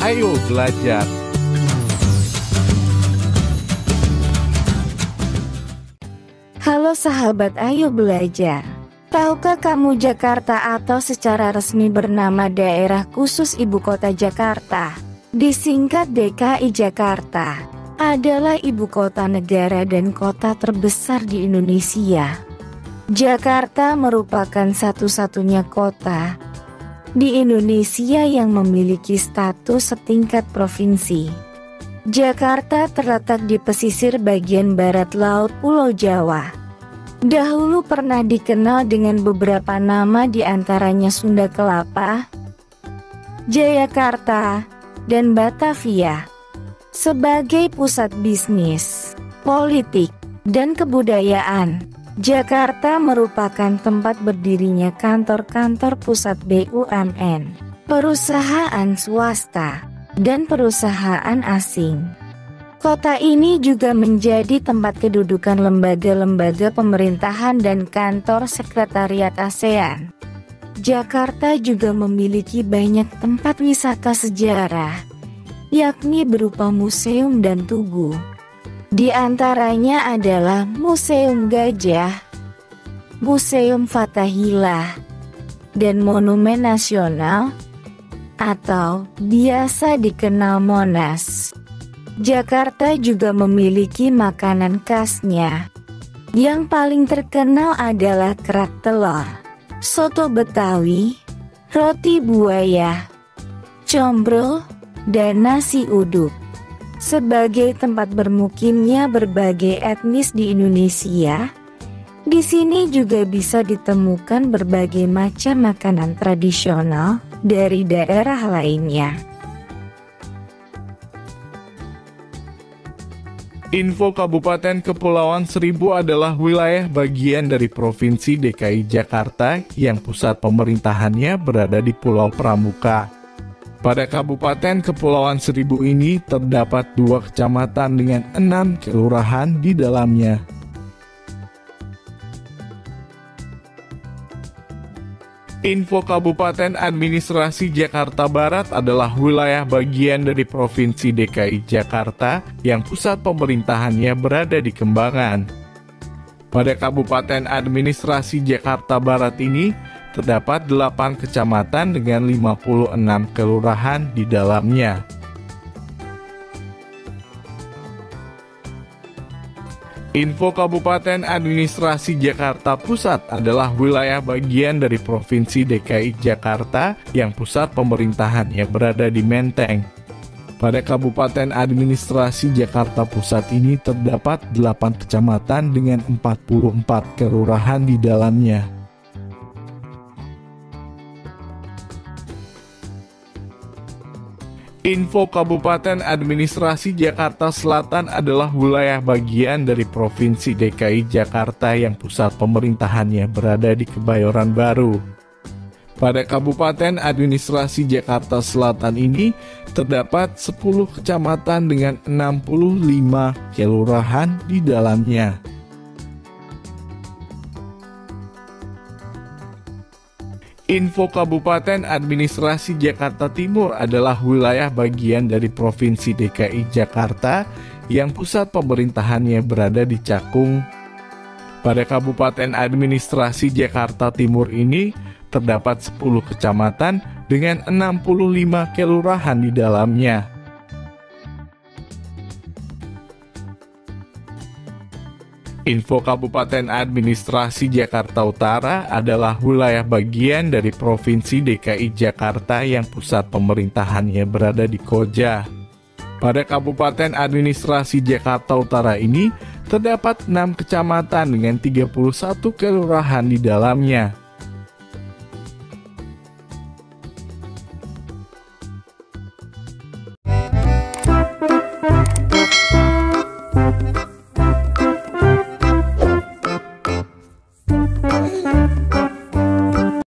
Ayo Belajar. Halo sahabat Ayo Belajar. Tahukah kamu Jakarta atau secara resmi bernama Daerah Khusus Ibu Kota Jakarta, disingkat DKI Jakarta, adalah ibu kota negara dan kota terbesar di Indonesia. Jakarta merupakan satu-satunya kota di Indonesia yang memiliki status setingkat provinsi. Jakarta terletak di pesisir bagian barat Laut Pulau Jawa. Dahulu pernah dikenal dengan beberapa nama, di antaranya Sunda Kelapa, Jayakarta, dan Batavia. Sebagai pusat bisnis, politik, dan kebudayaan, Jakarta merupakan tempat berdirinya kantor-kantor pusat BUMN, perusahaan swasta, dan perusahaan asing. Kota ini juga menjadi tempat kedudukan lembaga-lembaga pemerintahan dan kantor sekretariat ASEAN. Jakarta juga memiliki banyak tempat wisata sejarah, yakni berupa museum dan tugu. Di antaranya adalah Museum Gajah, Museum Fathahillah, dan Monumen Nasional atau biasa dikenal Monas. Jakarta juga memiliki makanan khasnya. Yang paling terkenal adalah kerak telur, soto Betawi, roti buaya, combro, dan nasi uduk. Sebagai tempat bermukimnya berbagai etnis di Indonesia, di sini juga bisa ditemukan berbagai macam makanan tradisional dari daerah lainnya. Info Kabupaten Kepulauan Seribu adalah wilayah bagian dari Provinsi DKI Jakarta yang pusat pemerintahannya berada di Pulau Pramuka. Pada Kabupaten Kepulauan Seribu ini terdapat 2 kecamatan dengan 6 kelurahan di dalamnya. Info Kabupaten Administrasi Jakarta Barat adalah wilayah bagian dari Provinsi DKI Jakarta yang pusat pemerintahannya berada di Kembangan. Pada Kabupaten Administrasi Jakarta Barat ini terdapat 8 kecamatan dengan 56 kelurahan di dalamnya. Info Kabupaten Administrasi Jakarta Pusat adalah wilayah bagian dari Provinsi DKI Jakarta yang pusat pemerintahannya berada di Menteng. Pada Kabupaten Administrasi Jakarta Pusat ini terdapat 8 kecamatan dengan 44 kelurahan di dalamnya. Info Kabupaten Administrasi Jakarta Selatan adalah wilayah bagian dari Provinsi DKI Jakarta yang pusat pemerintahannya berada di Kebayoran Baru. Pada Kabupaten Administrasi Jakarta Selatan ini terdapat 10 kecamatan dengan 65 kelurahan di dalamnya. Info Kabupaten Administrasi Jakarta Timur adalah wilayah bagian dari Provinsi DKI Jakarta yang pusat pemerintahannya berada di Cakung. Pada Kabupaten Administrasi Jakarta Timur ini terdapat 10 kecamatan dengan 65 kelurahan di dalamnya. Info Kabupaten Administrasi Jakarta Utara adalah wilayah bagian dari Provinsi DKI Jakarta yang pusat pemerintahannya berada di Koja. Pada Kabupaten Administrasi Jakarta Utara ini terdapat 6 kecamatan dengan 31 kelurahan di dalamnya.